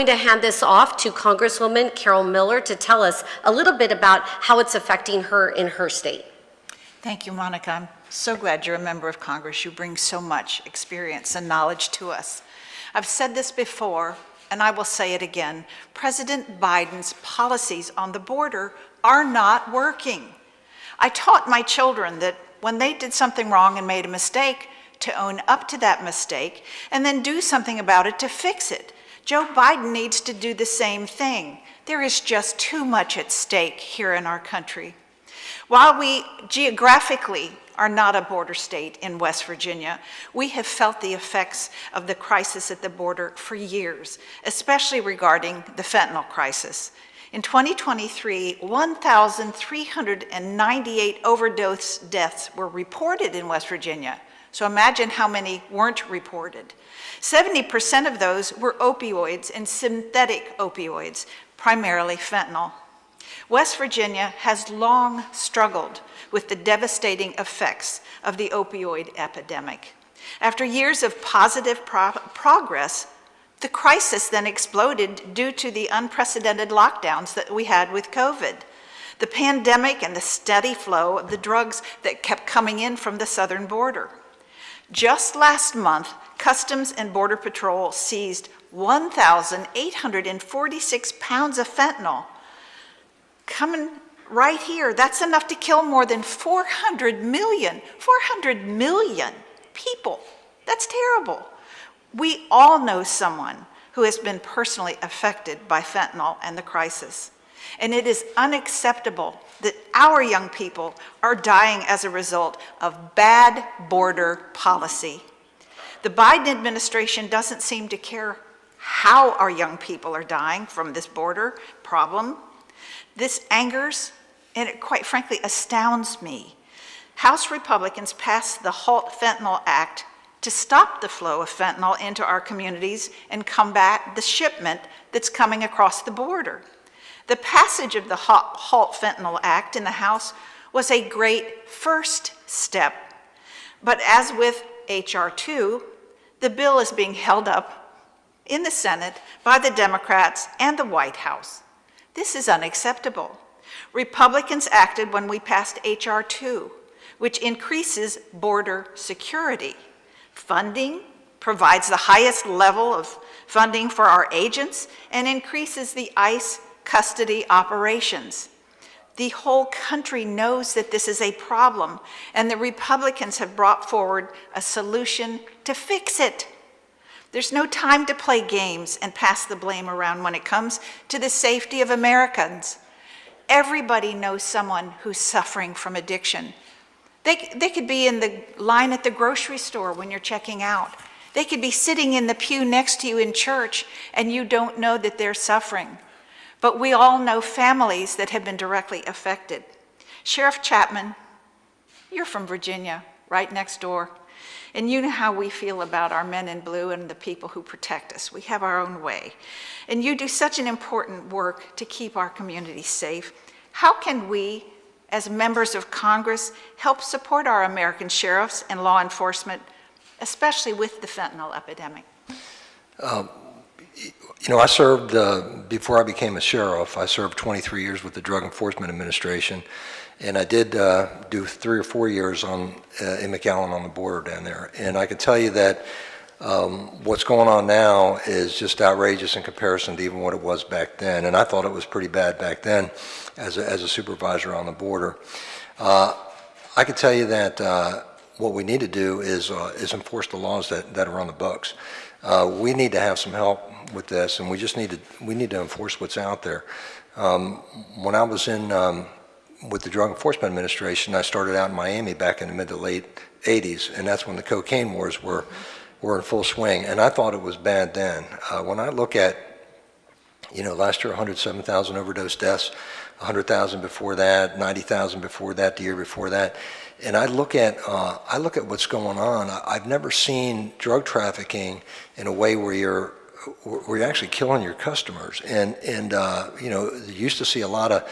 I'm going to hand this off to Congresswoman Carol Miller to tell us a little bit about how it's affecting her in her state. Thank you, Monica. I'm so glad you're a member of Congress. You bring so much experience and knowledge to us. I've said this before, and I will say it again. President Biden's policies on the border are not working. I taught my children that when they did something wrong and made a mistake, to own up to that mistake and then do something about it to fix it. Joe Biden needs to do the same thing. There is just too much at stake here in our country. While we geographically are not a border state in West Virginia, we have felt the effects of the crisis at the border for years, especially regarding the fentanyl crisis. In 2023, 1,398 overdose deaths were reported in West Virginia. So imagine how many weren't reported. 70% of those were opioids and synthetic opioids, primarily fentanyl. West Virginia has long struggled with the devastating effects of the opioid epidemic. After years of positive progress, the crisis then exploded due to the unprecedented lockdowns that we had with COVID, the pandemic and the steady flow of the drugs that kept coming in from the southern border. Just last month, Customs and Border Patrol seized 1,846 pounds of fentanyl. Coming right here, that's enough to kill more than 400 million people. That's terrible. We all know someone who has been personally affected by fentanyl and the crisis. And it is unacceptable that our young people are dying as a result of bad border policy. The Biden administration doesn't seem to care how our young people are dying from this border problem. This angers and it quite frankly astounds me. House Republicans passed the Halt Fentanyl Act to stop the flow of fentanyl into our communities and combat the shipment that's coming across the border. The passage of the Halt Fentanyl Act in the House was a great first step. But as with H.R. 2, the bill is being held up in the Senate by the Democrats and the White House. This is unacceptable. Republicans acted when we passed H.R. 2, which increases border security. Funding provides the highest level of funding for our agents and increases the ICE custody operations. The whole country knows that this is a problem, and the Republicans have brought forward a solution to fix it. There's no time to play games and pass the blame around when it comes to the safety of Americans. Everybody knows someone who's suffering from addiction. They could be in the line at the grocery store when you're checking out. They could be sitting in the pew next to you in church, and you don't know that they're suffering. But we all know families that have been directly affected. Sheriff Chapman, you're from Virginia, right next door. And you know how we feel about our men in blue and the people who protect us. We have our own way. And you do such an important work to keep our communities safe. How can we, as members of Congress, help support our American sheriffs and law enforcement, especially with the fentanyl epidemic? You know, I served, before I became a sheriff, I served 23 years with the Drug Enforcement Administration, and I did do 3 or 4 years in McAllen on the border down there. And I can tell you that what's going on now is just outrageous in comparison to even what it was back then. And I thought it was pretty bad back then as a supervisor on the border. I can tell you that what we need to do is enforce the laws that are on the books. We need to have some help with this, and we need to enforce what's out there. When I was with the Drug Enforcement Administration, I started out in Miami back in the mid to late 80s, and that's when the cocaine wars were in full swing, and I thought it was bad then. When I look at, last year 107,000 overdose deaths, 100,000 before that, 90,000 before that, the year before that, and I look at what's going on. I've never seen drug trafficking in a way where you're actually killing your customers. And you used to see a lot of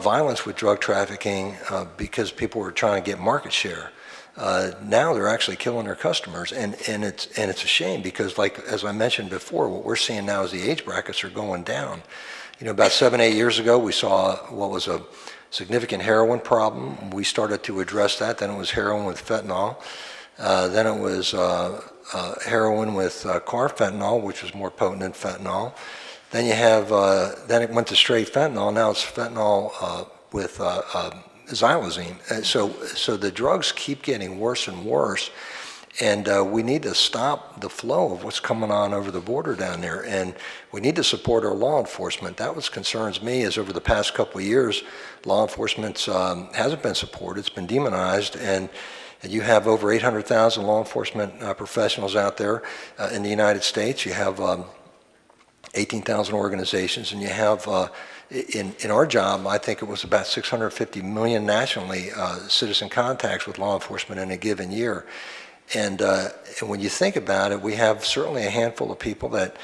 violence with drug trafficking because people were trying to get market share. now they're actually killing their customers, and it's a shame because, like as I mentioned before, what we're seeing now is the age brackets are going down. About 7-8 years ago, we saw what was a significant heroin problem. We started to address that. Then it was heroin with fentanyl. Then it was heroin with carfentanil, which was more potent than fentanyl. Then you have, then it went to straight fentanyl. Now it's fentanyl with xylazine. So the drugs keep getting worse and worse. And we need to stop the flow of what's coming on over the border down there. And we need to support our law enforcement. That what concerns me is over the past couple of years, law enforcement hasn't been supported. It's been demonized. And you have over 800,000 law enforcement professionals out there in the United States. You have 18,000 organizations. And you have, in our job, I think it was about 650 million nationally citizen contacts with law enforcement in a given year. And when you think about it, we have certainly a handful of people that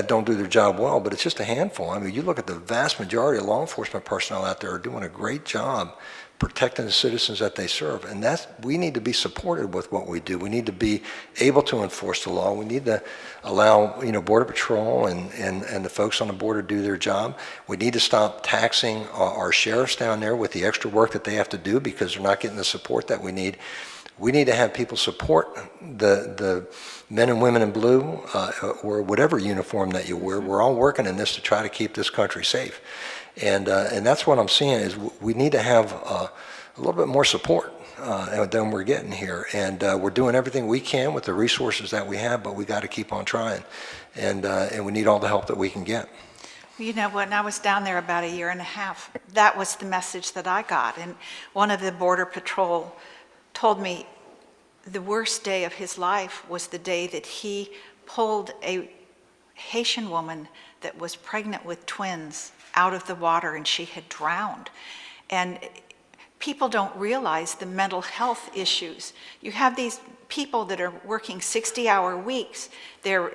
don't do their job well, but it's just a handful. I mean, you look at the vast majority of law enforcement personnel out there are doing a great job protecting the citizens that they serve, and we need to be supported with what we do. We need to be able to enforce the law. We need to allow Border Patrol and the folks on the border do their job. We need to stop taxing our sheriffs down there with the extra work that they have to do because they're not getting the support that we need. We need to have people support the men and women in blue or whatever uniform that you wear. We're all working in this to try to keep this country safe. And that's what I'm seeing is we need to have a little bit more support than we're getting here. And we're doing everything we can with the resources that we have, but we got to keep on trying. And we need all the help that we can get. When I was down there about 1.5 years, that was the message that I got. And one of the Border Patrol told me the worst day of his life was the day that he pulled a Haitian woman that was pregnant with twins out of the water and she had drowned. And people don't realize the mental health issues. You have these people that are working 60-hour weeks. They're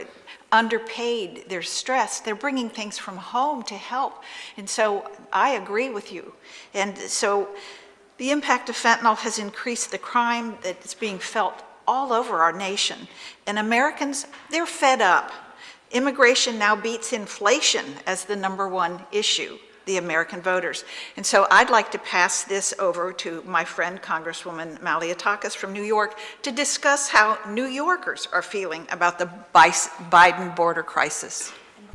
underpaid, they're stressed, they're bringing things from home to help. And so I agree with you. And so the impact of fentanyl has increased the crime that is being felt all over our nation. And Americans, they're fed up. Immigration now beats inflation as the #1 issue, the American voters. And so I'd like to pass this over to my friend, Congresswoman Malliotakis from New York, to discuss how New Yorkers are feeling about the Biden border crisis.